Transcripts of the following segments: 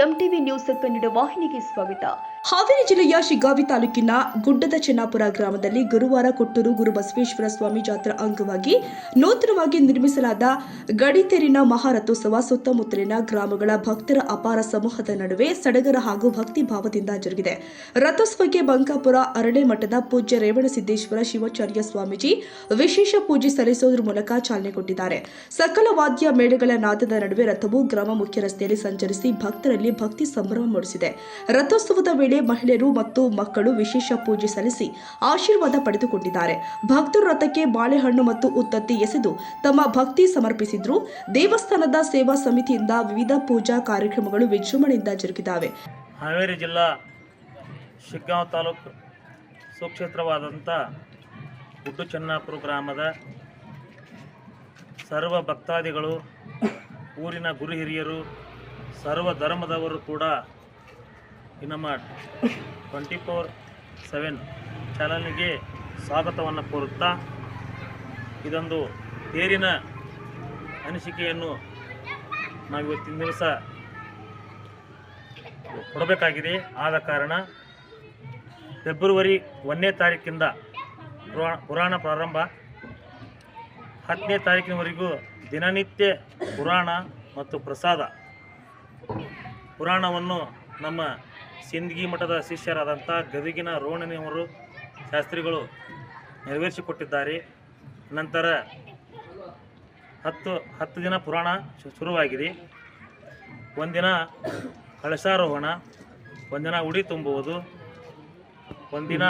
MTV news Kannada ವಾಹಿನಿಗೆ ಸ್ವಾಗತ. ಹಾವೇರಿ ಜಿಲ್ಲೆಯ ಶಿಗ್ಗಾವಿ ತಾಲೂಕಿನ ಗುಡ್ಡದ ಚೆನ್ನಾಪುರ ಗ್ರಾಮದಲ್ಲಿ ಗುರುವಾರ ಕೊಟ್ಟೂರು ಗುರುಬಸವೇಶ್ವರ ಸ್ವಾಮಿ ಜಾತ್ರಾ ಅಂಗವಾಗಿ ನೂತನವಾಗಿ ನಿರ್ಮಿಸಲಾದ ಗಡಿತೇರಿನ ಮಹಾರಥೋತ್ಸವ ಸುತ್ತಮುತ್ತಲಿನ ಗ್ರಾಮಗಳ ಭಕ್ತರ ಅಪಾರ ಸಮೂಹದ ನಡುವೆ ಸಡಗರ ಹಾಗೂ ಭಕ್ತಿ ಭಾವದಿಂದ ಜರುಗಿದೆ. ರಥೋತ್ಸವಕ್ಕೆ ಬಂಕಾಪುರ ಅರಳೆ ಮಠದ ಪೂಜ್ಯ ರೇವಣಸಿದ್ದೇಶ್ವರ ಶಿವಾಚಾರ್ಯ ಸ್ವಾಮೀಜಿ ವಿಶೇಷ ಪೂಜೆ ಸಲ್ಲಿಸುವುದರ ಮೂಲಕ ಚಾಲನೆ ಕೊಟ್ಟಿದ್ದಾರೆ. ಸಕಲ ವಾದ್ಯ ಮೇಳಗಳ ನಾದದ ನಡುವೆ ರಥವು ಗ್ರಾಮ ಮುಖ್ಯ ರಸ್ತೆಯಲ್ಲಿ ಸಂಚರಿಸಿ ಭಕ್ತರಲ್ಲಿ ಭಕ್ತಿ ಸಂಭ್ರಮ ಮೂಡಿಸಿದೆ. ರಥೋತ್ಸವದ ವೇಳೆ ಮಹಿಳೆಯರು ಮತ್ತು ಮಕ್ಕಳು ವಿಶೇಷ ಪೂಜೆ ಸಲ್ಲಿಸಿ ಆಶೀರ್ವಾದ ಪಡೆದುಕೊಂಡಿದ್ದಾರೆ. ಭಕ್ತರು ರಥಕ್ಕೆ ಬಾಳೆಹಣ್ಣು ಮತ್ತು ಉತ್ತತ್ತಿ ಎಸೆದು ತಮ್ಮ ಭಕ್ತಿ ಸಮರ್ಪಿಸಿದ್ರು. ದೇವಸ್ಥಾನದ ಸೇವಾ ಸಮಿತಿಯಿಂದ ವಿವಿಧ ಪೂಜಾ ಕಾರ್ಯಕ್ರಮಗಳು ವಿಜೃಂಭಣೆಯಿಂದ ಜರುಗಿದವೆ. ಹಾವೇರಿ ಜಿಲ್ಲಾ ಶಿಗ್ಗಾಂವ್ ತಾಲೂಕು ಸುಕ್ಷೇತ್ರವಾದಂಥ ಗುಡ್ಡು ಚೆನ್ನಾಪುರ ಗ್ರಾಮದ ಸರ್ವ ಭಕ್ತಾದಿಗಳು, ಊರಿನ ಗುರು ಹಿರಿಯರು, ಸರ್ವ ಧರ್ಮದವರು ಕೂಡ ಈ ನಮ್ಮ 24/7 ಚಾನಲ್ಗೆ ಸ್ವಾಗತವನ್ನು ಕೋರುತ್ತಾ ಇದೊಂದು ತೇರಿನ ಅನಿಸಿಕೆಯನ್ನು ನಾವು ಇವತ್ತಿನ ದಿವಸ ಕೊಡಬೇಕಾಗಿದೆ. ಆದ ಕಾರಣ ಫೆಬ್ರವರಿ 1ನೇ ತಾರೀಕಿಂದ ಪುರಾಣ ಪ್ರಾರಂಭ, 10ನೇ ತಾರೀಕಿನವರೆಗೂ ದಿನನಿತ್ಯ ಪುರಾಣ ಮತ್ತು ಪ್ರಸಾದ. ಪುರಾಣವನ್ನು ನಮ್ಮ ಸಿಂದಗಿ ಮಠದ ಶಿಷ್ಯರಾದಂಥ ಗದಗಿನ ರೋಣನಿಯವರು ಶಾಸ್ತ್ರಿಗಳು ನೆರವೇರಿಸಿಕೊಟ್ಟಿದ್ದಾರೆ. ನಂತರ 10 ದಿನ ಪುರಾಣ ಶುರುವಾಗಿದೆ. ಒಂದಿನ ಕಳಶಾರೋಹಣ, ಒಂದಿನ ಉಡಿ ತುಂಬುವುದು, ಒಂದಿನ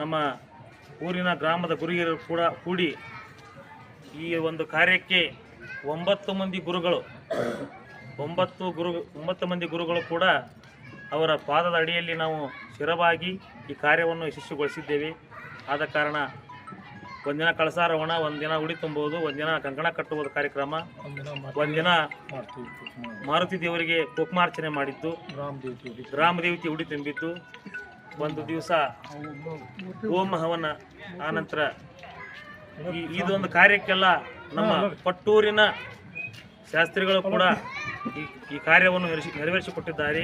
ನಮ್ಮ ಊರಿನ ಗ್ರಾಮದ ಗುರುಹಿರಿಯರು ಕೂಡ ಕೂಡಿ ಈ ಒಂದು ಕಾರ್ಯಕ್ಕೆ 9 ಮಂದಿ ಗುರುಗಳು 9 ಮಂದಿ ಗುರುಗಳು ಕೂಡ ಅವರ ಪಾದದ ಅಡಿಯಲ್ಲಿ ನಾವು ಶಿರವಾಗಿ ಈ ಕಾರ್ಯವನ್ನು ಯಶಸ್ವಿಗೊಳಿಸಿದ್ದೇವೆ. ಆದ ಕಾರಣ ಒಂದಿನ ಕಳಸಾರೋಹಣ, ಒಂದಿನ ಉಡಿ ತುಂಬುವುದು, ಒಂದಿನ ಕಂಕಣ ಕಟ್ಟುವುದು ಕಾರ್ಯಕ್ರಮ, ಒಂದಿನ ಮಾರುತಿ ದೇವರಿಗೆ ಕುಕುಮಾರ್ಚನೆ ಮಾಡಿದ್ದು, ಗ್ರಾಮ ದೇವತೆ ಉಡಿ ತುಂಬಿದ್ದು, ಒಂದು ದಿವಸ ಹೋಮ ಹವನ. ಆನಂತರ ಇದೊಂದು ಕಾರ್ಯಕ್ಕೆಲ್ಲ ನಮ್ಮ ಕೊಟ್ಟೂರಿನ ಶಾಸ್ತ್ರಿಗಳು ಕೂಡ ಈ ಕಾರ್ಯವನ್ನು ನೆರವೇರಿಸಿಕೊಟ್ಟಿದ್ದಾರೆ.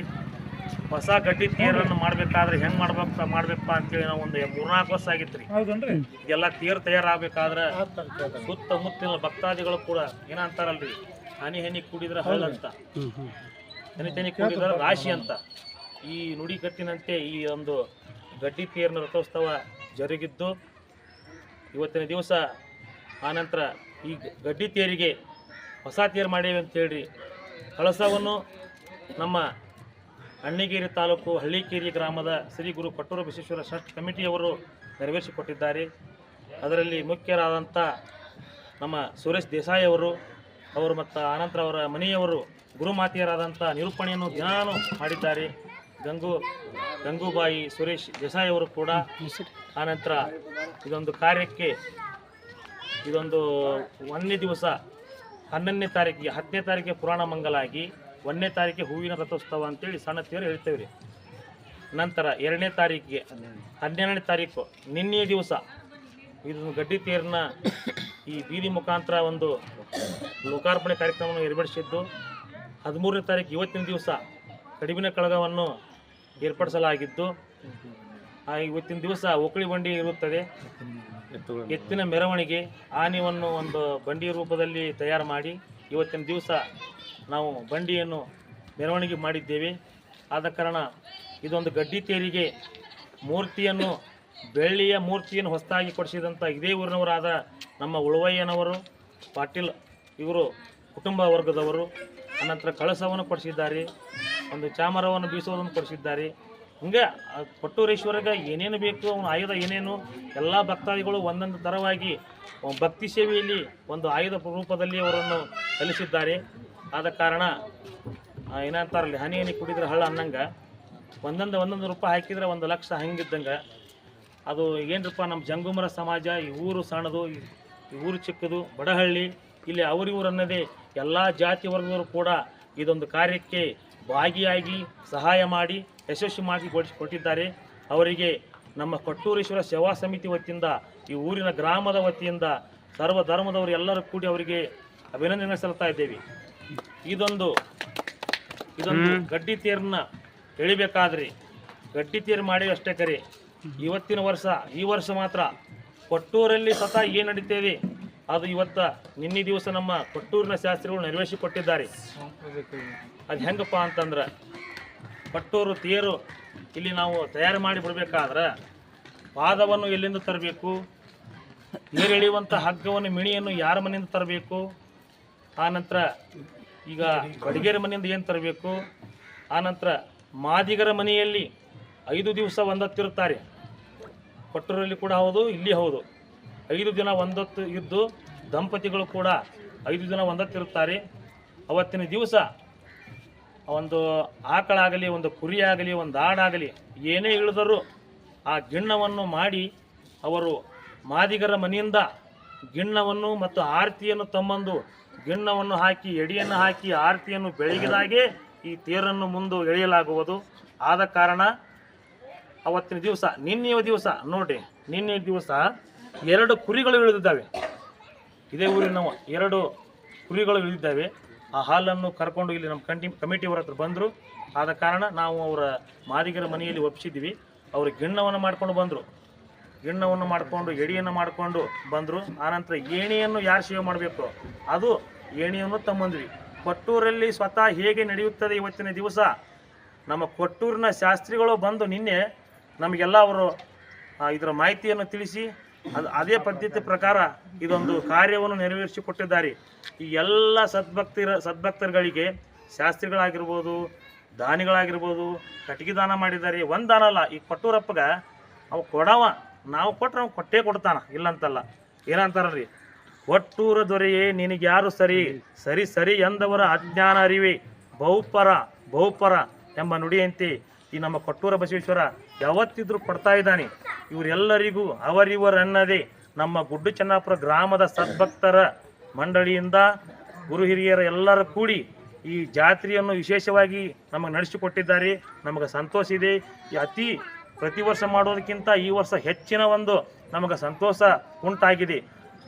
ಹೊಸ ಗಡ್ಡಿ ತೇರನ್ನು ಮಾಡಬೇಕಾದ್ರೆ ಹೆಂಗೆ ಮಾಡ್ಬೇಕಪ್ಪ ಅಂತೇಳಿ ನಾವು ಒಂದು 3-4 ವರ್ಷ ಆಗಿತ್ತು ರೀ. ಇದೆಲ್ಲ ತೇರು ತಯಾರಾಗಬೇಕಾದ್ರೆ ಸುತ್ತಮುತ್ತಲಿನ ಭಕ್ತಾದಿಗಳು ಕೂಡ ಏನಂತಾರಲ್ರಿ, ಹನಿ ಕೂಡಿದ್ರೆ ಹಳ್ಳ ಅಂತ, ಹನಿ ಕೂಡಿದ್ರೆ ರಾಶಿ ಅಂತ. ಈ ನುಡಿಗಟ್ಟಿನಂತೆ ಈ ಒಂದು ಗಡ್ಡಿ ತೇರಿನ ರಥೋತ್ಸವ ಜರುಗಿದ್ದು ಇವತ್ತಿನ ದಿವಸ. ಆನಂತರ ಈ ಗಡ್ಡಿ ತೇರಿಗೆ ಹೊಸ ತೇರು ಮಾಡೇವೆ ಅಂತೇಳಿ ಕಳಸವನ್ನು ನಮ್ಮ ಅಣ್ಣಿಗೇರಿ ತಾಲೂಕು ಹಳ್ಳಿಕೇರಿ ಗ್ರಾಮದ ಶ್ರೀ ಗುರು ಕೊಟ್ಟೂರು ಬಸವೇಶ್ವರ ಟ್ರಸ್ಟ್ ಕಮಿಟಿಯವರು ನೆರವೇರಿಸಿಕೊಟ್ಟಿದ್ದಾರೆ. ಅದರಲ್ಲಿ ಮುಖ್ಯರಾದಂಥ ನಮ್ಮ ಸುರೇಶ್ ದೇಸಾಯಿ ಅವರು ಮತ್ತು ಆನಂತರ ಅವರ ಮನೆಯವರು ಗುರುಮಾತೆಯರಾದಂಥ ನಿರೂಪಣೆಯನ್ನು ದಿನಾನು ಮಾಡಿದ್ದಾರೆ. ಗಂಗೂಬಾಯಿ ಸುರೇಶ್ ದೇಸಾಯಿ ಅವರು ಕೂಡ. ಆನಂತರ ಇದೊಂದು ಕಾರ್ಯಕ್ಕೆ ಇದೊಂದು 1ನೇ ದಿವಸ 11ನೇ ತಾರೀಕಿಗೆ 10ನೇ ತಾರೀಕಿಗೆ ಪುರಾಣ ಮಂಗಲ ಆಗಿ 1ನೇ ತಾರೀಕಿಗೆ ಹೂವಿನ ರಥೋತ್ಸವ ಅಂತೇಳಿ ಸಣ್ಣ ತೇರು ಹೇಳ್ತೇವೆ ರೀ. ನಂತರ 2ನೇ ತಾರೀಕಿಗೆ 12ನೇ ತಾರೀಕು ನಿನ್ನೆಯ ದಿವಸ ಇದನ್ನು ಗಡ್ಡಿ ತೇರನ್ನ ಈ ಬೀದಿ ಮುಖಾಂತರ ಒಂದು ಲೋಕಾರ್ಪಣೆ ಕಾರ್ಯಕ್ರಮವನ್ನು ಏರ್ಪಡಿಸಿದ್ದು. 13ನೇ ತಾರೀಕು ಇವತ್ತಿನ ದಿವಸ ಕಡಿಬಿನ ಕಳಗವನ್ನು ಏರ್ಪಡಿಸಲಾಗಿದ್ದು, ಇವತ್ತಿನ ದಿವಸ ಒಕ್ಕಳಿ ಬಂಡಿ ಇರುತ್ತದೆ. ಎತ್ತಿನ ಮೆರವಣಿಗೆ, ಆನೆಯನ್ನು ಒಂದು ಬಂಡಿ ರೂಪದಲ್ಲಿ ತಯಾರು ಮಾಡಿ ಇವತ್ತಿನ ದಿವಸ ನಾವು ಬಂಡಿಯನ್ನು ಮೆರವಣಿಗೆ ಮಾಡಿದ್ದೇವೆ. ಆದ ಕಾರಣ ಇದೊಂದು ಗಡ್ಡಿ ತೇರಿಗೆ ಮೂರ್ತಿಯನ್ನು, ಬೆಳ್ಳಿಯ ಮೂರ್ತಿಯನ್ನು ಹೊಸದಾಗಿ ಕೊಡಿಸಿದಂಥ ಇದೇ ಊರಿನವರಾದ ನಮ್ಮ ಉಳವಯ್ಯನವರು ಪಾಟೀಲ್ ಇವರು ಕುಟುಂಬ ವರ್ಗದವರು. ಅನಂತರ ಕಳಸವನ್ನು ಕೊಡಿಸಿದ್ದಾರೆ, ಒಂದು ಚಾಮರವನ್ನು ಬೀಸುವುದನ್ನು ಕೊಡಿಸಿದ್ದಾರೆ. ಹಿಂಗೆ ಕೊಟ್ಟೂರೇಶ್ವರಿಗೆ ಏನೇನು ಬೇಕು, ಅವನ ಆಯುಧ ಏನೇನು, ಎಲ್ಲ ಭಕ್ತಾದಿಗಳು ಒಂದೊಂದು ಥರವಾಗಿ ಭಕ್ತಿ ಸೇವೆಯಲ್ಲಿ ಒಂದು ಆಯುಧ ರೂಪದಲ್ಲಿ ಅವರನ್ನು ಸಲ್ಲಿಸಿದ್ದಾರೆ. ಆದ ಕಾರಣ ಏನಂತಾರಲ್ಲಿ, ಹನಿ ಕುಡಿದ್ರೆ ಹಳ್ಳ ಅನ್ನಂಗೆ ಒಂದೊಂದು ರೂಪಾಯಿ ಹಾಕಿದರೆ 1 ಲಕ್ಷ ಹಂಗಿದ್ದಂಗೆ. ಅದು ಏನರಪ್ಪ, ನಮ್ಮ ಜಂಗುಮರ ಸಮಾಜ, ಈ ಊರು ಸಣ್ಣದು, ಈ ಊರು ಚಿಕ್ಕದು, ಬಡಹಳ್ಳಿ, ಇಲ್ಲಿ ಅವರಿವರು ಅನ್ನೋದೇ ಎಲ್ಲ ಜಾತಿ ವರ್ಗದವರು ಕೂಡ ಇದೊಂದು ಕಾರ್ಯಕ್ಕೆ ಭಾಗಿಯಾಗಿ ಸಹಾಯ ಮಾಡಿ ಯಶಸ್ವಿ ಮಾಡಿ ಕೊಟ್ಟಿದ್ದಾರೆ. ಅವರಿಗೆ ನಮ್ಮ ಕೊಟ್ಟೂರೇಶ್ವರ ಸೇವಾ ಸಮಿತಿ ವತಿಯಿಂದ, ಈ ಊರಿನ ಗ್ರಾಮದ ವತಿಯಿಂದ ಸರ್ವ ಧರ್ಮದವರು ಎಲ್ಲರೂ ಕೂಡಿ ಅವರಿಗೆ ಅಭಿನಂದನೆ ಸಲ್ಲಿಸ್ತಾ ಇದ್ದೇವೆ. ಇದೊಂದು ಇದೊಂದು ಗಡ್ಡಿ ತೇರನ್ನ ಎಳಿಬೇಕಾದ್ರಿ ಗಡ್ಡಿ ತೇರು ಮಾಡಿ ಅಷ್ಟೇ ಕರೆ. ಇವತ್ತಿನ ವರ್ಷ ಈ ವರ್ಷ ಮಾತ್ರ ಕೊಟ್ಟೂರಲ್ಲಿ ಸ್ವತಃ ಏನು ನಡೀತೇವೆ ಅದು ನಿನ್ನೆ ದಿವಸ ನಮ್ಮ ಕೊಟ್ಟೂರಿನ ಶಾಸ್ತ್ರಿಗಳು ನೆರವೇರಿಸಿಕೊಟ್ಟಿದ್ದಾರೆ. ಅದು ಹೆಂಗಪ್ಪ ಅಂತಂದ್ರೆ ಕೊಟ್ಟೂರು ತೇರು ಇಲ್ಲಿ ನಾವು ತಯಾರು ಮಾಡಿ ಬಿಡಬೇಕಾದ್ರೆ ಪಾದವನ್ನು ಎಲ್ಲಿಂದ ತರಬೇಕು, ತೇರು ಎಳೆಯುವಂಥ ಹಗ್ಗವನ್ನು ಮಿಣಿಯನ್ನು ಯಾರ ಮನೆಯಿಂದ ತರಬೇಕು, ಆನಂತರ ಈಗ ಬಡಿಗೆರ ಮನೆಯಿಂದ ಏನು ತರಬೇಕು, ಆನಂತರ ಮಾದಿಗರ ಮನೆಯಲ್ಲಿ 5 ದಿವಸ ಒಂದೊತ್ತಿರುತ್ತಾರೆ. ಕೊಟ್ಟೂರಲ್ಲಿ ಕೂಡ ಹೌದು, ಇಲ್ಲಿ ಹೌದು. 5 ದಿನ ಒಂದೊತ್ತು ಇದ್ದು ದಂಪತಿಗಳು ಕೂಡ 5 ದಿನ ಒಂದತ್ತಿರುತ್ತಾರೆ. ಅವತ್ತಿನ ದಿವಸ ಒಂದು ಆಕಳಾಗಲಿ, ಒಂದು ಕುರಿ ಆಗಲಿ, ಒಂದು ಆಡಾಗಲಿ ಏನೇ ಇಳಿದರೂ ಆ ಗಿಣ್ಣವನ್ನು ಮಾಡಿ ಅವರು ಮಾದಿಗರ ಮನೆಯಿಂದ ಗಿಣ್ಣವನ್ನು ಮತ್ತು ಆರತಿಯನ್ನು ತಮ್ಮಂದು ಗಿಣ್ಣವನ್ನು ಹಾಕಿ ಎಡಿಯನ್ನು ಹಾಕಿ ಆರತಿಯನ್ನು ಬೆಳಗಿದಾಗೆ ಈ ತೇರನ್ನು ಮುಂದೆ ಎಳೆಯಲಾಗುವುದು. ಆದ ಕಾರಣ ಅವತ್ತಿನ ದಿವಸ ನಿನ್ನೆಯ ದಿವಸ ನೋಡ್ರಿ, ನಿನ್ನೆ ದಿವಸ 2 ಕುರಿಗಳು ಇಳಿದಿದ್ದಾವೆ. ಇದೇ ಊರಿನ 2 ಕುರಿಗಳು ಇಳಿದಿದ್ದಾವೆ. ಆ ಹಾಲನ್ನು ಕರ್ಕೊಂಡು ಇಲ್ಲಿ ನಮ್ಮ ಕಮಿಟಿಯವರ ಹತ್ರ ಬಂದರು. ಆದ ಕಾರಣ ನಾವು ಅವರ ಮಾದಿಗರ ಮನೆಯಲ್ಲಿ ಒಪ್ಪಿಸಿದ್ವಿ. ಅವರು ಗಿಣ್ಣವನ್ನು ಮಾಡ್ಕೊಂಡು ಬಂದರು. ಗಿಣ್ಣವನ್ನು ಮಾಡಿಕೊಂಡು ಎಡಿಯನ್ನು ಮಾಡಿಕೊಂಡು ಬಂದರು. ಆನಂತರ ಏಣಿಯನ್ನು ಯಾರು ಸೇವೆ ಮಾಡಬೇಕು ಅದು ಏಣಿಯನ್ನು ತಮ್ಮಂದ್ವಿ. ಕೊಟ್ಟೂರಲ್ಲಿ ಸ್ವತಃ ಹೇಗೆ ನಡೆಯುತ್ತದೆ ಇವತ್ತಿನ ದಿವಸ ನಮ್ಮ ಕೊಟ್ಟೂರಿನ ಶಾಸ್ತ್ರಿಗಳು ಬಂದು ನಿನ್ನೆ ನಮಗೆಲ್ಲ ಅವರು ಇದರ ಮಾಹಿತಿಯನ್ನು ತಿಳಿಸಿ ಅದೇ ಪದ್ಧತಿ ಪ್ರಕಾರ ಇದೊಂದು ಕಾರ್ಯವನ್ನು ನೆರವೇರಿಸಿಕೊಟ್ಟಿದ್ದಾರೆ. ಈ ಎಲ್ಲ ಸದ್ಭಕ್ತರುಗಳಿಗೆ ಶಾಸ್ತ್ರಿಗಳಾಗಿರ್ಬೋದು, ದಾನಿಗಳಾಗಿರ್ಬೋದು ಕಟ್ಟಿಗೆ ದಾನ ಮಾಡಿದ್ದಾರೆ. ಒಂದು ದಾನ ಅಲ್ಲ, ಈ ಕೊಟ್ಟೂರಪ್ಪಗ ಅವು ಕೊಡವ, ನಾವು ಕೊಟ್ಟರೆ ಅವ್ನು ಕೊಟ್ಟೇ ಕೊಡ್ತಾನ, ಇಲ್ಲಂತಲ್ಲ. ಏನಂತಾರಲ್ರಿ, ಕೊಟ್ಟೂರ ದೊರೆಯೇ ನಿನಗೆ ಯಾರು ಸರಿ ಸರಿ ಸರಿ ಎಂದವರ ಅಜ್ಞಾನ ಅರಿವೆ ಬಹುಪರ ಎಂಬ ನುಡಿಯಂತೆ ಈ ನಮ್ಮ ಕೊಟ್ಟೂರ ಬಸವೇಶ್ವರ ಯಾವತ್ತಿದ್ರೂ ಕೊಡ್ತಾ ಇದ್ದಾನೆ. ಇವರೆಲ್ಲರಿಗೂ ಅವರಿವರನ್ನದೇ ನಮ್ಮ ಗುಡ್ಡು ಚೆನ್ನಾಪುರ ಗ್ರಾಮದ ಸದ್ಭಕ್ತರ ಮಂಡಳಿಯಿಂದ ಗುರು ಹಿರಿಯರ ಎಲ್ಲರೂ ಕೂಡಿ ಈ ಜಾತ್ರೆಯನ್ನು ವಿಶೇಷವಾಗಿ ನಮಗೆ ನಡೆಸಿಕೊಟ್ಟಿದ್ದಾರೆ. ನಮಗೆ ಸಂತೋಷ ಇದೆ. ಅತಿ ಪ್ರತಿ ವರ್ಷ ಮಾಡೋದಕ್ಕಿಂತ ಈ ವರ್ಷ ಹೆಚ್ಚಿನ ಒಂದು ನಮಗೆ ಸಂತೋಷ ಉಂಟಾಗಿದೆ.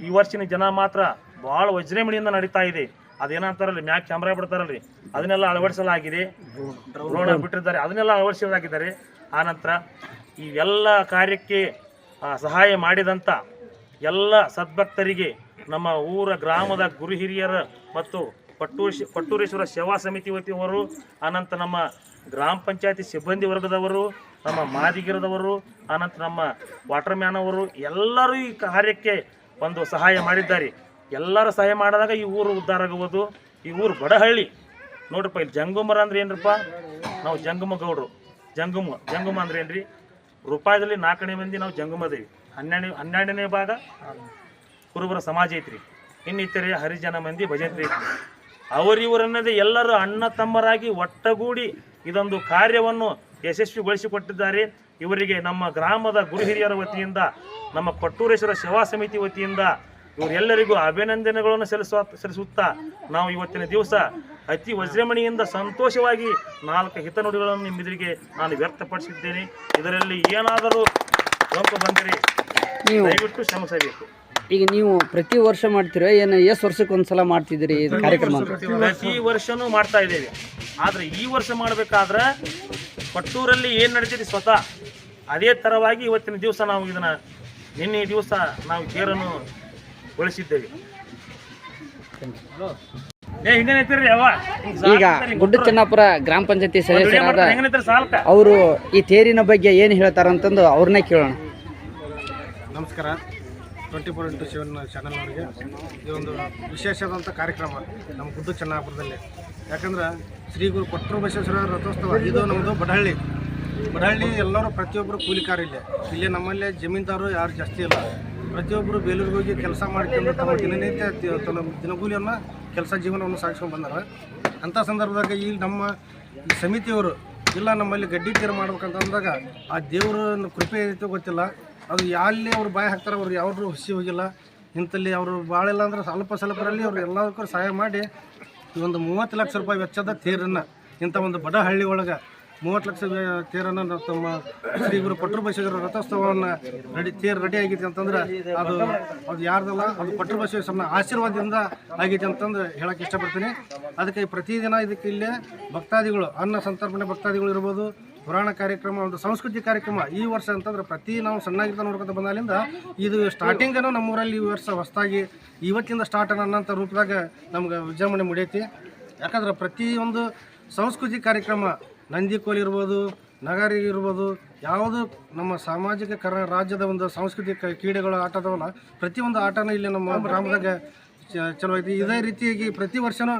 ಈ ವರ್ಷಿನ ಜನ ಮಾತ್ರ ಭಾಳ ವಜ್ರಮಣಿಯಿಂದ ನಡೀತಾ ಇದೆ. ಅದೇನಂತಾರಲ್ಲ ಮ್ಯಾಕ್ ಕ್ಯಾಮ್ರಾ ಬಿಡ್ತಾರಲ್ರಿ, ಅದನ್ನೆಲ್ಲ ಅಳವಡಿಸಲಾಗಿದೆ. ಡ್ರೋನ್ ಬಿಟ್ಟಿದ್ದಾರೆ, ಅದನ್ನೆಲ್ಲ ಅಳವಡಿಸಲಾಗಿದ್ದಾರೆ. ಆನಂತರ ಈ ಎಲ್ಲ ಕಾರ್ಯಕ್ಕೆ ಸಹಾಯ ಮಾಡಿದಂಥ ಎಲ್ಲ ಸದ್ಭಕ್ತರಿಗೆ ನಮ್ಮ ಊರ ಗ್ರಾಮದ ಗುರು ಹಿರಿಯರ ಮತ್ತು ಕೊಟ್ಟೂರೇಶ್ವರ ಸೇವಾ ಸಮಿತಿ ವತಿಯವರು, ಅನಂತರ ನಮ್ಮ ಗ್ರಾಮ ಪಂಚಾಯತಿ ಸಿಬ್ಬಂದಿ ವರ್ಗದವರು, ನಮ್ಮ ಮಾದಿಗಿರದವರು, ಅನಂತರ ನಮ್ಮ ವಾಟರ್ ಮ್ಯಾನ್ ಅವರು ಎಲ್ಲರೂ ಈ ಕಾರ್ಯಕ್ಕೆ ಒಂದು ಸಹಾಯ ಮಾಡಿದ್ದಾರೆ. ಎಲ್ಲರೂ ಸಹಾಯ ಮಾಡಿದಾಗ ಈ ಊರು ಉದ್ಧಾರ ಆಗುವುದು. ಈ ಊರು ಬಡಹಳ್ಳಿ ನೋಡ್ರಪ್ಪ. ಇಲ್ಲಿ ಜಂಗುಮರ ಅಂದ್ರೆ ಏನ್ರಪ್ಪ, ನಾವು ಜಂಗುಮ ಗೌಡ್ರು. ಜಂಗುಮ ಅಂದ್ರೆ ಏನ್ರಿ, ರೂಪಾಯಿದಲ್ಲಿ 4ನೇ ಮಂದಿ ನಾವು ಜಂಗುಮದೇವಿ. 12ನೇ ಭಾಗ ಕುರುಬರ ಸಮಾಜ ಐತ್ರಿ. ಇನ್ನಿತರೆ ಹರಿಜನ ಮಂದಿ ಭಜಂತ್ರಿ ಐತ್ರಿ. ಅವರಿವರನ್ನದೇ ಎಲ್ಲರೂ ಅಣ್ಣ ತಮ್ಮರಾಗಿ ಒಟ್ಟಗೂಡಿ ಇದೊಂದು ಕಾರ್ಯವನ್ನು ಯಶಸ್ವಿಗೊಳಿಸಿಕೊಟ್ಟಿದ್ದಾರೆ. ಇವರಿಗೆ ನಮ್ಮ ಗ್ರಾಮದ ಗುರು ಹಿರಿಯರ ವತಿಯಿಂದ, ನಮ್ಮ ಕೊಟ್ಟೂರೇಶ್ವರ ಸೇವಾ ಸಮಿತಿ ವತಿಯಿಂದ ಇವರೆಲ್ಲರಿಗೂ ಅಭಿನಂದನೆಗಳನ್ನು ಸಲ್ಲಿಸುತ್ತಾ ನಾವು ಇವತ್ತಿನ ದಿವಸ ಅತಿ ವಜ್ರಮಣಿಯಿಂದ ಸಂತೋಷವಾಗಿ 4 ಹಿತನುಡಿಗಳನ್ನು ನಿಮ್ಮೆದುರಿಗೆ ನಾನು ವ್ಯಕ್ತಪಡಿಸಿದ್ದೇನೆ. ಇದರಲ್ಲಿ ಏನಾದರೂ ಲೋಪ ಬಂದರೆ ದಯವಿಟ್ಟು ಶ್ರಮಿಸಬೇಕು. ಈಗ ನೀವು ಪ್ರತಿ ವರ್ಷ ಮಾಡ್ತೀರಾ ಏನು, ಎಷ್ಟು ವರ್ಷಕ್ಕೆ ಒಂದ್ಸಲ ಮಾಡ್ತಿದ್ದೀರಿ ಇದು ಕಾರ್ಯಕ್ರಮ? ಪ್ರತಿ ವರ್ಷನೂ ಮಾಡ್ತಾ ಇದ್ದೇವೆ. ಆದರೆ ಈ ವರ್ಷ ಮಾಡಬೇಕಾದ್ರೆ ಕೊಟ್ಟೂರಲ್ಲಿ ಏನು ನಡೀತಿದೆ ಸ್ವತಃ ಅದೇ ಥರವಾಗಿ ಇವತ್ತಿನ ದಿವಸ ನಾವು ಇದನ್ನು ನಿನ್ನೆ ದಿವಸ ನಾವು ತೇರನ್ನು ಗೊಳಿಸಿದ್ದೇವೆ. ಈಗ ಗುಡ್ಡು ಚೆನ್ನಾಪುರ ಗ್ರಾಮ ಪಂಚಾಯತಿ ಸದಸ್ಯರಾದ ಅವರು ಈ ತೇರಿನ ಬಗ್ಗೆ ಏನು ಹೇಳ್ತಾರಂತಂದು ಅವ್ರನ್ನೇ ಕೇಳೋಣ. ನಮಸ್ಕಾರ. 24x7 ಚಾನಲ್ನವರಿಗೆ ಇದೊಂದು ವಿಶೇಷವಾದಂಥ ಕಾರ್ಯಕ್ರಮ ನಮ್ಮ ಗುಡ್ಡು ಚೆನ್ನಾಪುರದಲ್ಲಿ. ಯಾಕಂದ್ರೆ ಶ್ರೀ ಗುರು ಕೊಟ್ಟೂರು ಬಸವೇಶ್ವರ ರಥೋತ್ಸವ ಇದು ನಮ್ಮದು ಬಡಹಳ್ಳಿ. ಎಲ್ಲರೂ ಪ್ರತಿಯೊಬ್ಬರು ಕೂಲಿಕಾರ ಇಲ್ಲಿ ನಮ್ಮಲ್ಲೇ ಜಮೀನ್ದಾರರು ಯಾರು ಜಾಸ್ತಿ ಇಲ್ಲ. ಪ್ರತಿಯೊಬ್ಬರು ಬೇಲೂರಿಗೆ ಹೋಗಿ ಕೆಲಸ ಮಾಡ್ಕೊಂಡು ತಮ್ಮ ದಿನನಿತ್ಯ ದಿನಗೂಲಿಯನ್ನು ಕೆಲಸ ಜೀವನವನ್ನು ಸಾಗಿಸ್ಕೊಂಡು ಬಂದಾರ. ಅಂಥ ಸಂದರ್ಭದಾಗ ಈ ನಮ್ಮ ಸಮಿತಿಯವರು ಇಲ್ಲ ನಮ್ಮಲ್ಲಿ ಗಡ್ಡಿ ತೇರು ಮಾಡ್ಬೇಕಂತಂದಾಗ ಆ ದೇವರ ಕೃಪೆ ಐತೆ ಗೊತ್ತಿಲ್ಲ. ಅದು ಎಲ್ಲಿ ಅವ್ರು ಬಾಯಿ ಹಾಕ್ತಾರೆ, ಅವ್ರು ಯಾರು ಹುಸಿ ಹೋಗಿಲ್ಲ. ಇಂಥಲ್ಲಿ ಅವರು ಭಾಳಿಲ್ಲ ಅಂದ್ರೆ ಸ್ವಲ್ಪರಲ್ಲಿ ಅವ್ರು ಎಲ್ಲದಕ್ಕೂ ಸಹಾಯ ಮಾಡಿ ಈ ಒಂದು 30 ಲಕ್ಷ ರೂಪಾಯಿ ವೆಚ್ಚದ ತೇರನ್ನು ಇಂಥ ಒಂದು ಬಡ ಹಳ್ಳಿ ಒಳಗೆ 30 ಲಕ್ಷ ತೇರನ್ನು ತಮ್ಮ ಶ್ರೀ ಗುರು ಕೊಟ್ಟರು ಬಸವೇಶ್ವರ ರಥೋತ್ಸವವನ್ನು ತೇರು ರೆಡಿ ಆಗೈತಿ ಅಂತಂದ್ರೆ ಅದು ಯಾರ್ದಲ್ಲ, ಅದು ಕೊಟ್ಟರು ಬಸವೇಶ್ವರನ ಆಶೀರ್ವಾದದಿಂದ ಆಗೈತಿ ಅಂತಂದು ಹೇಳಕ್ಕೆ ಇಷ್ಟಪಡ್ತೀನಿ. ಅದಕ್ಕೆ ಪ್ರತಿದಿನ ಇದಕ್ಕೆ ಇಲ್ಲೇ ಭಕ್ತಾದಿಗಳು, ಅನ್ನ ಸಂತರ್ಪಣೆ ಭಕ್ತಾದಿಗಳು ಇರ್ಬೋದು, ಪುರಾಣ ಕಾರ್ಯಕ್ರಮ, ಒಂದು ಸಂಸ್ಕೃತಿ ಕಾರ್ಯಕ್ರಮ ಈ ವರ್ಷ ಅಂತಂದ್ರೆ ನಾವು ಸಣ್ಣಾಗಿರ್ತ ನೋಡ್ಕೊತ ಬಂದಾಲಿಂದ ಇದು ಸ್ಟಾರ್ಟಿಂಗೇನೋ ನಮ್ಮೂರಲ್ಲಿ ಈ ವರ್ಷ ಹೊಸದಾಗಿ ಇವತ್ತಿಂದ ಸ್ಟಾರ್ಟ್ ಅನ್ನೋಂಥ ರೂಪದಾಗ ನಮ್ಗೆ ವಿಜೃಂಭಣೆ ಮುಡಿಯೈತಿ. ಯಾಕಂದ್ರೆ ಪ್ರತಿಯೊಂದು ಸಂಸ್ಕೃತಿ ಕಾರ್ಯಕ್ರಮ, ನಂದಿ ಕೋಲ್ ಇರ್ಬೋದು, ನಗಾರಿ ಇರ್ಬೋದು, ಯಾವುದು ನಮ್ಮ ಸಾಮಾಜಿಕ ರಾಜ್ಯದ ಒಂದು ಸಾಂಸ್ಕೃತಿಕ ಕ್ರೀಡೆಗಳು ಆಟದವಲ್ಲ, ಪ್ರತಿಯೊಂದು ಆಟನೂ ಇಲ್ಲಿ ನಮ್ಮ ಗ್ರಾಮದಾಗ ಚಲೋ ಐತಿ. ಇದೇ ರೀತಿಯಾಗಿ ಪ್ರತಿ ವರ್ಷವೂ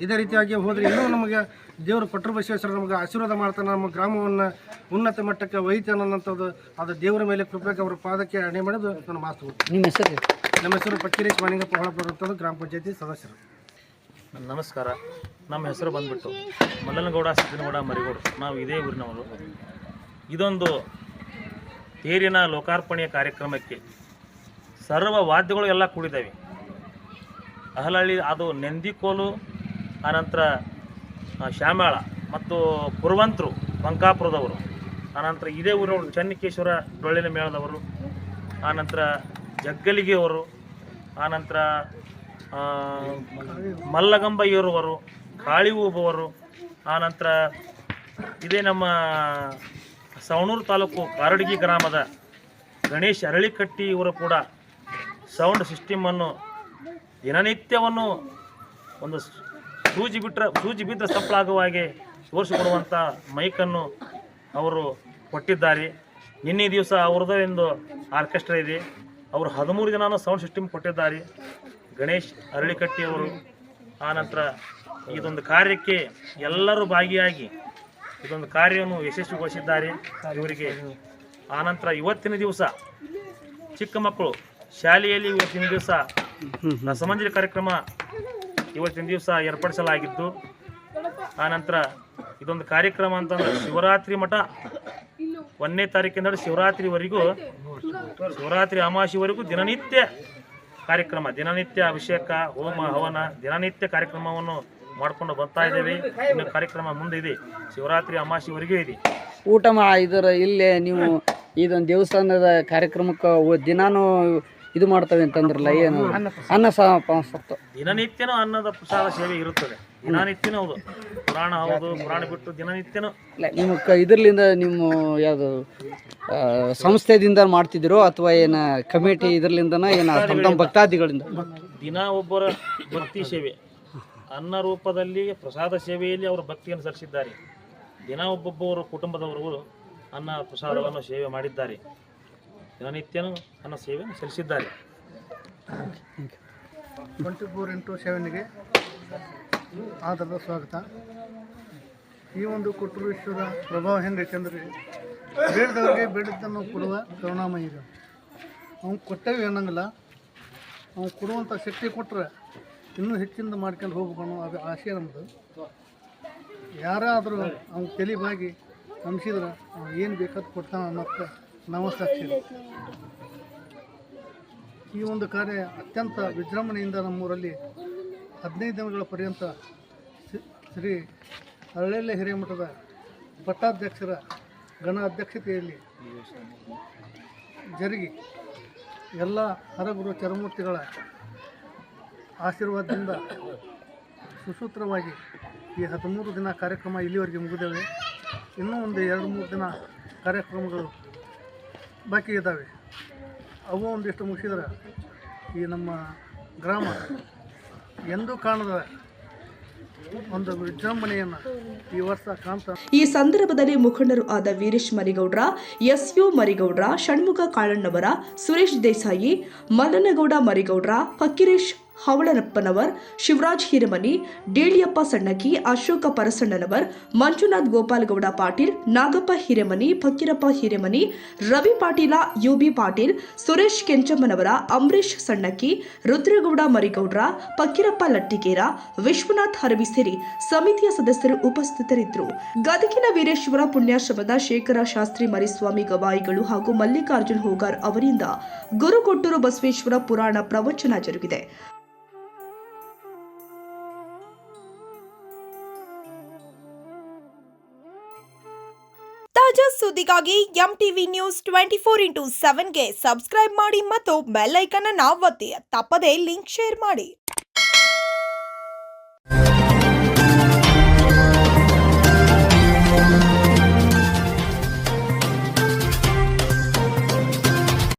ಇದೇ ರೀತಿಯಾಗಿ ಹೋದರೆ ಇನ್ನೂ ನಮಗೆ ದೇವರು ಕೊಟ್ಟರು ಬಸವೇಶ್ವರ ನಮಗೆ ಆಶೀರ್ವಾದ ಮಾಡ್ತಾನೆ, ನಮ್ಮ ಗ್ರಾಮವನ್ನು ಉನ್ನತ ಮಟ್ಟಕ್ಕೆ ಒಯ್ತಾನೆ ಅನ್ನೋಂಥದ್ದು ಅದು ದೇವರ ಮೇಲೆ ಕೃಪೆಗೆ ಅವರ ಪಾದಕ್ಕೆ ಅಣೆ ಮಾಡೋದು ನನ್ನ ಮಾತು. ನಿಮ್ಮ ಹೆಸರು? ನಮ್ಮ ಹೆಸರು ಪಕ್ಕಿರೇಶ್ ಮಾನಿಂಗಪ್ಪ ಹೊಳಪುರ, ಗ್ರಾಮ ಪಂಚಾಯತಿ ಸದಸ್ಯರು. ನಮಸ್ಕಾರ. ನಮ್ಮ ಹೆಸರು ಬಂದ್ಬಿಟ್ಟು ಮಲ್ಲನಗೌಡ ಸಿದ್ದನಗೌಡ ಮರಿಗೌಡ. ನಾವು ಇದೇ ಊರಿನವರು. ಇದೊಂದು ತೇರಿನ ಲೋಕಾರ್ಪಣೆಯ ಕಾರ್ಯಕ್ರಮಕ್ಕೆ ಸರ್ವ ವಾದ್ಯಗಳು ಎಲ್ಲ ಕೂಡಿದ್ದಾವೆ. ಅಹಲಳ್ಳಿ ಅದು ನೆಂದಿಕೋಲು, ಆನಂತರ ಶ್ಯಾಮಾಳ ಮತ್ತು ಪುರವಂತರು ಬಂಕಾಪುರದವರು, ಆನಂತರ ಇದೇ ಊರವರು ಚೆನ್ನಕೇಶ್ವರ ಡೊಳ್ಳಿನ ಮೇಳದವರು, ಆನಂತರ ಜಗ್ಗಲಿಗೆಯವರು, ಆನಂತರ ಮಲ್ಲಗಂಬಯ್ಯರವರು, ಕಾಳಿಹೂಬವರು, ಆನಂತರ ಇದೇ ನಮ್ಮ ಸವಣೂರು ತಾಲೂಕು ಕಾರಡಗಿ ಗ್ರಾಮದ ಗಣೇಶ್ ಅರಳಿಕಟ್ಟಿ ಇವರು ಕೂಡ ಸೌಂಡ್ ಸಿಸ್ಟಮನ್ನು ದಿನನಿತ್ಯವನ್ನು ಒಂದು ಸೂಜಿ ಬಿಟ್ಟರೆ ಸಪ್ಪಳಾಗುವ ಹಾಗೆ ತೋರಿಸಿಕೊಡುವಂಥ ಮೈಕನ್ನು ಅವರು ಕೊಟ್ಟಿದ್ದಾರೆ. ನಿನ್ನೆ ದಿವಸ ಅವ್ರದ್ದು ಒಂದು ಆರ್ಕೆಸ್ಟ್ರಾ ಇದೆ, ಅವರು 13 ದಿನ ಸೌಂಡ್ ಸಿಸ್ಟಮ್ ಕೊಟ್ಟಿದ್ದಾರೆ ಗಣೇಶ್ ಅರಳಿಕಟ್ಟಿಯವರು. ಆನಂತರ ಇದೊಂದು ಕಾರ್ಯಕ್ಕೆ ಎಲ್ಲರೂ ಭಾಗಿಯಾಗಿ ಇದೊಂದು ಕಾರ್ಯವನ್ನು ಯಶಸ್ವಿಗೊಳಿಸಿದ್ದಾರೆ ಇವರಿಗೆ. ಆನಂತರ ಇವತ್ತಿನ ದಿವಸ ಚಿಕ್ಕ ಮಕ್ಕಳು ಶಾಲೆಯಲ್ಲಿ ಇವತ್ತಿನ ದಿವಸ ರಸಮಂಜರಿ ಕಾರ್ಯಕ್ರಮ ಇವತ್ತಿನ ದಿವಸ ಏರ್ಪಡಿಸಲಾಗಿದ್ದು, ಆನಂತರ ಇದೊಂದು ಕಾರ್ಯಕ್ರಮ ಅಂತಂದ್ರೆ ಶಿವರಾತ್ರಿ ಮಠ 1ನೇ ತಾರೀಕಿಂದ ಶಿವರಾತ್ರಿವರೆಗೂ, ಶಿವರಾತ್ರಿ ಅಮಾವಾಸ್ಯವರೆಗೂ ದಿನನಿತ್ಯ ಕಾರ್ಯಕ್ರಮ, ದಿನನಿತ್ಯ ಅಭಿಷೇಕ, ಹೋಮ ಹವನ, ದಿನನಿತ್ಯ ಕಾರ್ಯಕ್ರಮವನ್ನು ಮಾಡಿಕೊಂಡು ಬರ್ತಾ ಇದ್ದೇವೆ. ಇನ್ನು ಕಾರ್ಯಕ್ರಮ ಮುಂದೆ ಇದೆ, ಶಿವರಾತ್ರಿ ಅಮಾವಾಸ್ಯವರೆಗೂ ಇದೆ. ಊಟ ಇಲ್ಲೇ ನೀವು ಇದೊಂದು ದೇವಸ್ಥಾನದ ಕಾರ್ಯಕ್ರಮಕ್ಕೆ ದಿನಾನು ಇದು ಮಾಡ್ತವೆ ಅಂತಂದ್ರಲ್ಲ, ಏನು ಅನ್ನ ದಿನನಿತ್ಯನೂ ಅನ್ನದ ಪ್ರಸಾದ ಸೇವೆ ಇರುತ್ತದೆ. ದಿನನಿತ್ಯನೂ ಹೌದು, ಪುರಾಣ ಹೌದು, ಪುರಾಣ ಬಿಟ್ಟು ದಿನನಿತ್ಯನೂ ನಿಮ್ಮ ಇದರ್ಲಿಂದ ನಿಮ್ಮ ಯಾವುದು ಸಂಸ್ಥೆದಿಂದ ಮಾಡ್ತಿದ್ದೀರೋ ಅಥವಾ ಏನು ಕಮಿಟಿ ಇದರ್ಲಿಂದನ ಏನು ತಮ್ಮ ಭಕ್ತಾದಿಗಳಿಂದ? ದಿನ ಒಬ್ಬರ ಭಕ್ತಿ ಸೇವೆ, ಅನ್ನ ರೂಪದಲ್ಲಿ ಪ್ರಸಾದ ಸೇವೆಯಲ್ಲಿ ಅವರು ಭಕ್ತಿಯನ್ನು ಸಲ್ಲಿಸಿದ್ದಾರೆ. ದಿನ ಒಬ್ಬೊಬ್ಬರು ಕುಟುಂಬದವರು ಅನ್ನ ಪ್ರಸಾದವನ್ನು ಸೇವೆ ಮಾಡಿದ್ದಾರೆ. ದಿನನಿತ್ಯನೂ ಅನ್ನ ಸೇವೆಯನ್ನು ಸಲ್ಲಿಸಿದ್ದಾರೆ. 24x7ಗೆ ಆಧಾರದ ಸ್ವಾಗತ. ಈ ಒಂದು ಕೊಟ್ಟೂರೇಶ್ವರ ಪ್ರಭಾವ ಹೆಂಗೈತೆ ಅಂದರೆ ಬೇಡದವ್ರಿಗೆ ಬೇಡದನ್ನು ಕೊಡುವ ಕರುಣಾಮಯಿ ಇದೆ. ಅವ್ನು ಕೊಟ್ಟೇವಿ ಅನ್ನಂಗಿಲ್ಲ, ಅವ್ನು ಕೊಡುವಂಥ ಶಕ್ತಿ ಕೊಟ್ಟರೆ ಇನ್ನೂ ಹೆಚ್ಚಿಂದ ಮಾಡ್ಕೊಂಡು ಹೋಗ್ಬೇಕು ಅನ್ನೋ ಅದು ಆಶಯ ನಮ್ಮದು. ಯಾರಾದರೂ ಅವ್ನು ತಲೆಬಾಗಿ ನಂಬಿಸಿದ್ರೆ ಅವ್ನು ಏನು ಬೇಕಾದ ಕೊಡ್ತಾನೆ ಅನ್ನೋಕ್ಕೆ ನಾವು ಸಾಕ್ಷಿ. ಈ ಒಂದು ಕಾರ್ಯ ಅತ್ಯಂತ ವಿಜೃಂಭಣೆಯಿಂದ ನಮ್ಮೂರಲ್ಲಿ 15 ದಿನಗಳ ಪರ್ಯಂತ ಶ್ರೀ ಅರಳೆಲ್ಲ ಹಿರೇಮಠದ ಪಟ್ಟಾಧ್ಯಕ್ಷರ ಗಣ ಅಧ್ಯಕ್ಷತೆಯಲ್ಲಿ ಜರುಗಿ ಎಲ್ಲ ಹರಗುರು ಚರಮೂರ್ತಿಗಳ ಆಶೀರ್ವಾದದಿಂದ ಸುಸೂತ್ರವಾಗಿ ಈ 13 ದಿನ ಕಾರ್ಯಕ್ರಮ ಇಲ್ಲಿವರೆಗೆ ಮುಗಿದೇವೆ. ಇನ್ನೂ ಒಂದು 2-3 ದಿನ ಕಾರ್ಯಕ್ರಮಗಳು ಬಾಕಿ ಇದ್ದಾವೆ. ಅವು ಒಂದಿಷ್ಟು ಮುಗಿಸಿದ್ರೆ ಈ ನಮ್ಮ ಗ್ರಾಮ ಎಂದೂ ಕಾಣದ ಒಂದು ವಿಜೃಂಭಣೆಯನ್ನು ಈ ವರ್ಷ ಕಾಣ್ತಾ. ಈ ಸಂದರ್ಭದಲ್ಲಿ ಮುಖಂಡರು ಆದ ವೀರೇಶ್ ಮರಿಗೌಡ್ರ, ಎಸ್.ಯು. ಮರಿಗೌಡ್ರ, ಷಣ್ಮುಖ ಕಾಳಣ್ಣವರ, ಸುರೇಶ್ ದೇಸಾಯಿ, ಮಲ್ಲನಗೌಡ ಮರಿಗೌಡ್ರ, ಫಕೀರೇಶ್ ಹವಳನಪ್ಪನವರ್, ಶಿವರಾಜ್ ಹಿರೇಮನಿ, ಡೇಳಿಯಪ್ಪ ಸಣ್ಣಕಿ, ಅಶೋಕ ಪರಸಣ್ಣನವರ್, ಮಂಜುನಾಥ್ ಗೋಪಾಲಗೌಡ ಪಾಟೀಲ್, ನಾಗಪ್ಪ ಹಿರೇಮನಿ, ಫಕೀರಪ್ಪ ಹಿರೇಮನಿ, ರವಿ ಪಾಟೀಲ, ಯುಬಿ ಪಾಟೀಲ್, ಸುರೇಶ್ ಕೆಂಚಮ್ಮನವರ, ಅಂಬರೀಶ್ ಸಣ್ಣಕಿ, ರುದ್ರಗೌಡ ಮರಿಗೌಡ್ರ, ಫಕೀರಪ್ಪ ಲಟ್ಟಿಗೇರ, ವಿಶ್ವನಾಥ್ ಹರವಿ ಸೇರಿ ಸಮಿತಿಯ ಸದಸ್ಯರು ಉಪಸ್ಥಿತರಿದ್ದರು. ಗದಗಿನ ವೀರೇಶ್ವರ ಪುಣ್ಯಾಶ್ರಮದ ಶೇಖರ ಶಾಸ್ತ್ರಿ ಮರಿಸ್ವಾಮಿ ಗವಾಯಿಗಳು ಹಾಗೂ ಮಲ್ಲಿಕಾರ್ಜುನ್ ಹೋಗಾರ್ ಅವರಿಂದ ಗುರುಕೊಟ್ಟೂರು ಬಸವೇಶ್ವರ ಪುರಾಣ ಪ್ರವಚನ ಜರುಗಿದೆ. ಸುದ್ದಿಗಾಗಿ MTV News 24/7ಗೆ ಸಬ್ಸ್ಕ್ರೈಬ್ ಮಾಡಿ ಮತ್ತು ಬೆಲ್ ಐಕಾನ್ ಅನ್ನು ಒತ್ತಿ ತಪ್ಪದೇ ಲಿಂಕ್ ಶೇರ್ ಮಾಡಿ.